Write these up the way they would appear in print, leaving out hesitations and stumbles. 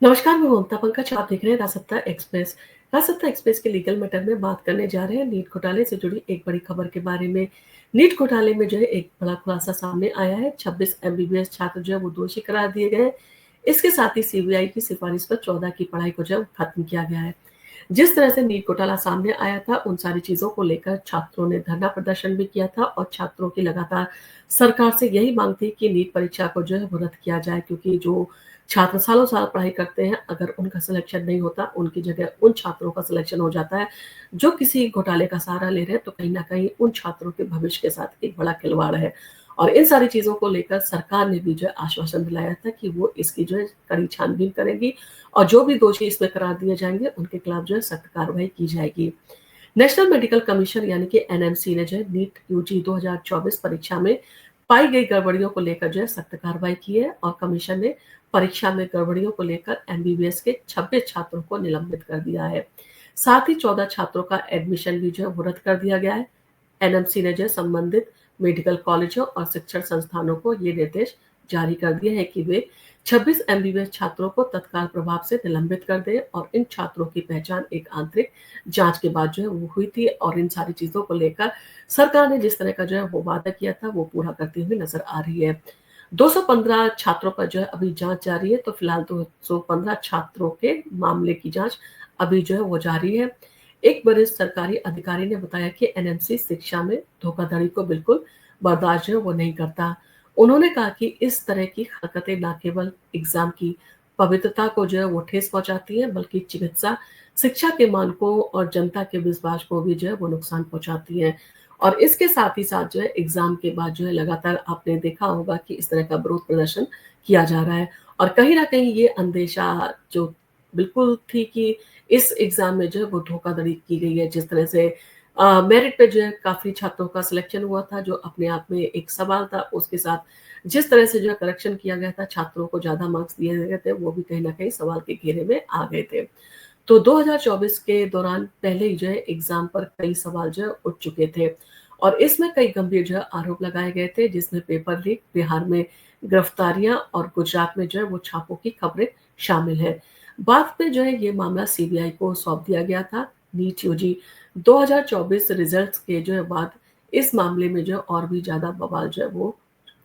नमस्कार, मैं ममता पंकज। आप देख रहे हैं राजसत्ता एक्सप्रेस। राजसत्ता एक्सप्रेस के लीगल मैटर में बात करने जा रहे हैं नीट घोटाले से जुड़ी एक बड़ी खबर के बारे में। नीट घोटाले में जो है एक बड़ा खुलासा सामने आया है। 26 एमबीबीएस छात्र जो है वो दोषी करार दिए गए हैं। इसके साथ ही सीबीआई की सिफारिश पर 14 की पढ़ाई को जो है खत्म किया गया है। जिस तरह से नीट घोटाला सामने आया था, उन सारी चीजों को लेकर छात्रों ने धरना प्रदर्शन भी किया था और छात्रों की लगातार सरकार से यही मांग थी कि नीट परीक्षा को जो है वो रद्द किया जाए, क्योंकि जो छात्र सालों साल पढ़ाई करते हैं, अगर उनका सिलेक्शन नहीं होता, उनकी जगह उन छात्रों का सिलेक्शन हो जाता है जो किसी घोटाले का सहारा ले रहे हैं, तो कहीं ना कहीं उन छात्रों के भविष्य के साथ एक बड़ा खिलवाड़ है। और इन सारी चीजों को लेकर सरकार ने भी जो है आश्वासन दिलाया था कि वो इसकी जो है कड़ी छानबीन करेगी और जो भी दोषी इसमें करार दिए जाएंगे उनके खिलाफ जो है सख्त कार्रवाई की जाएगी। नेशनल मेडिकल कमीशन यानी कि एनएमसी ने जो है नीट यूजी 2024 परीक्षा में पाई गई गड़बड़ियों को लेकर जो है सख्त कार्रवाई की है और कमीशन ने परीक्षा में गड़बड़ियों को लेकर एमबीबीएस के 26 छात्रों को निलंबित कर दिया है। साथ ही 14 छात्रों का एडमिशन भी जो है वो रद्द कर दिया गया है। एनएमसी ने जो संबंधित मेडिकल कॉलेजों और शिक्षण संस्थानों को ये निर्देश जारी कर दिए हैं कि वे 26 एमबीबीएस छात्रों को तत्काल प्रभाव से निलंबित कर दें और इन छात्रों की पहचान एक आंतरिक जांच के बाद जो है वो हुई थी और इन सारी चीजों को लेकर सरकार ने जिस तरह का जो है वो वादा किया था वो पूरा करती हुई नजर आ रही है। 215 छात्रों पर जो है अभी जांच जारी है, तो फिलहाल 215 छात्रों के मामले की जांच अभी जो है वो जारी है। एक वरिष्ठ सरकारी अधिकारी ने बताया कि एनएमसी शिक्षा में धोखाधड़ी को बिल्कुल बर्दाश्त जो है वो नहीं करता। उन्होंने कहा कि इस तरह की हरकतें न केवल एग्जाम की पवित्रता को जो है वो ठेस पहुंचाती है, बल्कि चिकित्सा शिक्षा के मानकों और जनता के विश्वास को भी जो है वो नुकसान पहुंचाती है। और इसके साथ ही साथ जो है एग्जाम के बाद जो है लगातार आपने देखा होगा कि इस तरह का विरोध प्रदर्शन किया जा रहा है और कहीं ना कहीं ये अंदेशा जो बिल्कुल थी कि इस एग्जाम में जो है वो धोखाधड़ी की गई है। जिस तरह से मेरिट पे जो है काफी छात्रों का सिलेक्शन हुआ था, जो अपने आप में एक सवाल था। उसके साथ जिस तरह से जो है करेक्शन किया गया था, छात्रों को ज्यादा मार्क्स दिए गए थे, वो भी कहीं ना कहीं सवाल के घेरे में आ गए थे। तो 2024 के दौरान पहले ही जो है एग्जाम पर कई सवाल जो है उठ चुके थे और इसमें कई गंभीर जो है आरोप लगाए गए थे, जिसमें पेपर लीक, बिहार में गिरफ्तारियां और गुजरात में जो है वो छापों की खबरें शामिल है। बाद में जो है ये मामला सीबीआई को सौंप दिया गया था। नीट यूजी 2024 रिजल्ट्स के जो है बाद इस मामले में जो है और भी ज्यादा बवाल जो है वो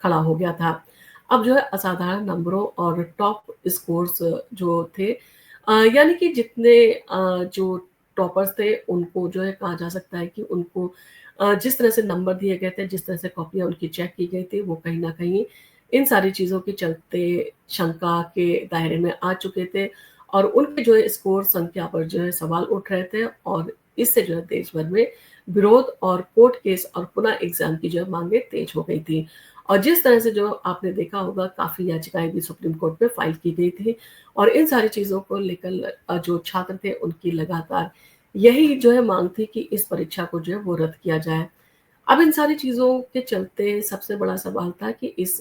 खड़ा हो गया था। अब जो है असाधारण नंबरों और टॉप स्कोर्स जो थे, यानी कि जितने जो टॉपर्स थे उनको जो है कहा जा सकता है कि उनको जिस तरह से नंबर दिए गए थे, जिस तरह से कॉपियाँ उनकी चेक की गई थी, वो कहीं न कहीं इन सारी चीज़ों के चलते शंका के दायरे में आ चुके थे और उनके जो है स्कोर संख्या पर जो है सवाल उठ रहे थे और इससे जो है देश भर में विरोध और कोर्ट केस और पुनः एग्ज़ाम की जो है माँगें तेज हो गई थी। और जिस तरह से जो आपने देखा होगा, काफ़ी याचिकाएँ भी सुप्रीम कोर्ट में फाइल की गई थी और इन सारी चीज़ों को लेकर जो छात्र थे उनकी लगातार यही जो है माँग थी कि इस परीक्षा को जो है वो रद्द किया जाए। अब इन सारी चीज़ों के चलते सबसे बड़ा सवाल था कि इस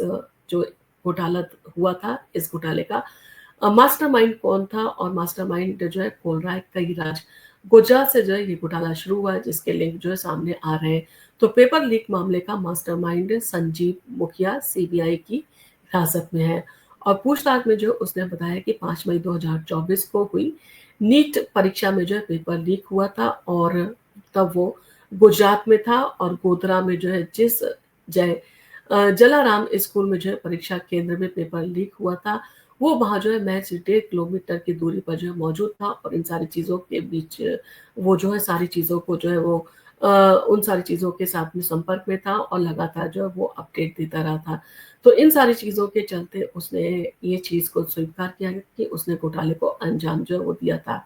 जो घोटाला हुआ था, इस घोटाले का मास्टरमाइंड कौन था और मास्टरमाइंड जो है खोल रहा है कई राज। गुजरात से जो है ये घोटाला शुरू हुआ है, जिसके लिंक जो है सामने आ रहे हैं। तो पेपर लीक मामले का मास्टरमाइंड संजीव मुखिया सीबीआई की हिरासत में है और पूछताछ में जो उसने बताया कि 5 मई 2024 को हुई नीट परीक्षा में जो है पेपर लीक हुआ था और तब वो गुजरात में था और गोधरा में जो है जिस जय जलाराम स्कूल में जो है परीक्षा केंद्र में पेपर लीक हुआ था, वो वहाँ जो है महज 1.5 किलोमीटर की दूरी पर जो है मौजूद था और इन सारी चीज़ों के बीच वो जो है सारी चीज़ों को जो है वो अ, उन सारी चीज़ों के साथ में संपर्क में था और लगातार जो है वो अपडेट देता रहा था। तो इन सारी चीज़ों के चलते उसने ये चीज़ को स्वीकार किया कि उसने घोटाले को अंजाम जो है वो दिया था।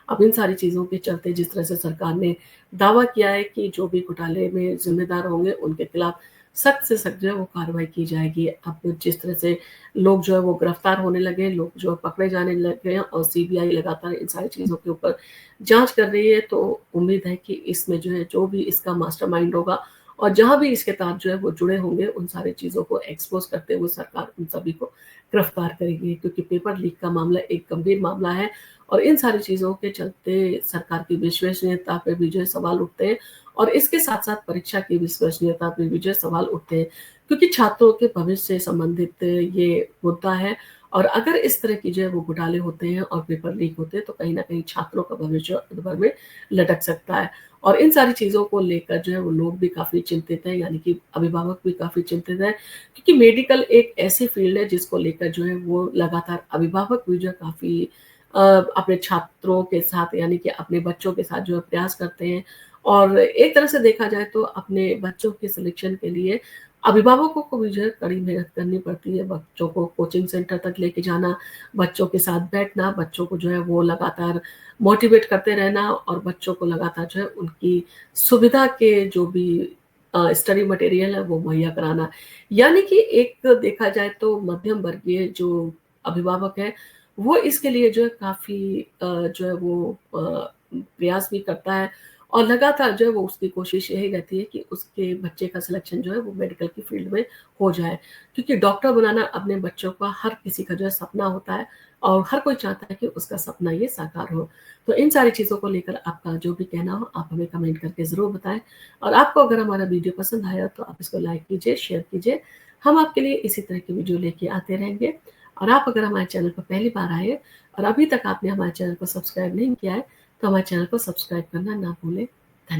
अब इन सारी चीज़ों के चलते जिस तरह से सरकार ने दावा किया है कि जो भी घोटाले में ज़िम्मेदार होंगे उनके खिलाफ सख्त से सख्त जो है वो कार्रवाई की जाएगी। अब जिस तरह से लोग जो है वो गिरफ्तार होने लगे, लोग जो है पकड़े जाने लगे हैं और सीबीआई लगातार इन सारी चीज़ों के ऊपर जाँच कर रही है, तो उम्मीद है कि इसमें जो है जो भी इसका मास्टरमाइंड होगा और जहाँ भी इसके तार जो है वो जुड़े होंगे, उन सारी चीज़ों को एक्सपोज़ करते हुए सरकार उन सभी को गिरफ्तार करेगी, क्योंकि पेपर लीक का मामला एक गंभीर मामला है और इन सारी चीज़ों के चलते सरकार की विश्वसनीयता पे भी जो है सवाल उठते हैं और इसके साथ-साथ परीक्षा की विश्वसनीयता पे भी जो है सवाल उठते हैं, क्योंकि छात्रों के भविष्य से संबंधित ये मुद्दा है और अगर इस तरह की जो है वो घोटाले होते हैं और पेपर लीक होते हैं, तो कहीं न कहीं छात्रों का भविष्य अधर में लटक सकता है। और इन सारी चीज़ों को लेकर जो है वो लोग भी काफ़ी चिंतित हैं, यानी कि अभिभावक भी काफ़ी चिंतित हैं, क्योंकि मेडिकल एक ऐसी फ़ील्ड है जिसको लेकर जो है वो लगातार अभिभावक भी जो है काफ़ी अपने छात्रों के साथ, यानी कि अपने बच्चों के साथ जो है प्रयास करते हैं। और एक तरह से देखा जाए तो अपने बच्चों के सिलेक्शन के लिए अभिभावकों को भी जो है कड़ी मेहनत करनी पड़ती है, बच्चों को कोचिंग सेंटर तक लेके जाना, बच्चों के साथ बैठना, बच्चों को जो है वो लगातार मोटिवेट करते रहना और बच्चों को लगातार जो है उनकी सुविधा के जो भी स्टडी मटेरियल है वो मुहैया कराना। यानी कि एक देखा जाए तो मध्यम वर्गीय जो अभिभावक है, वो इसके लिए जो है काफ़ी जो है वो प्रयास भी करता है और लगातार जो है वो उसकी कोशिश यही रहती है कि उसके बच्चे का सिलेक्शन जो है वो मेडिकल की फ़ील्ड में हो जाए। क्योंकि डॉक्टर बनाना अपने बच्चों का हर किसी का जो है सपना होता है और हर कोई चाहता है कि उसका सपना ये साकार हो। तो इन सारी चीज़ों को लेकर आपका जो भी कहना हो, आप हमें कमेंट करके ज़रूर बताएँ और आपको अगर हमारा वीडियो पसंद आया तो आप इसको लाइक कीजिए, शेयर कीजिए। हम आपके लिए इसी तरह की वीडियो लेके आते रहेंगे और आप अगर हमारे चैनल पर पहली बार आए और अभी तक आपने हमारे चैनल को सब्सक्राइब नहीं किया है, तो हमारे चैनल को सब्सक्राइब करना ना भूलें।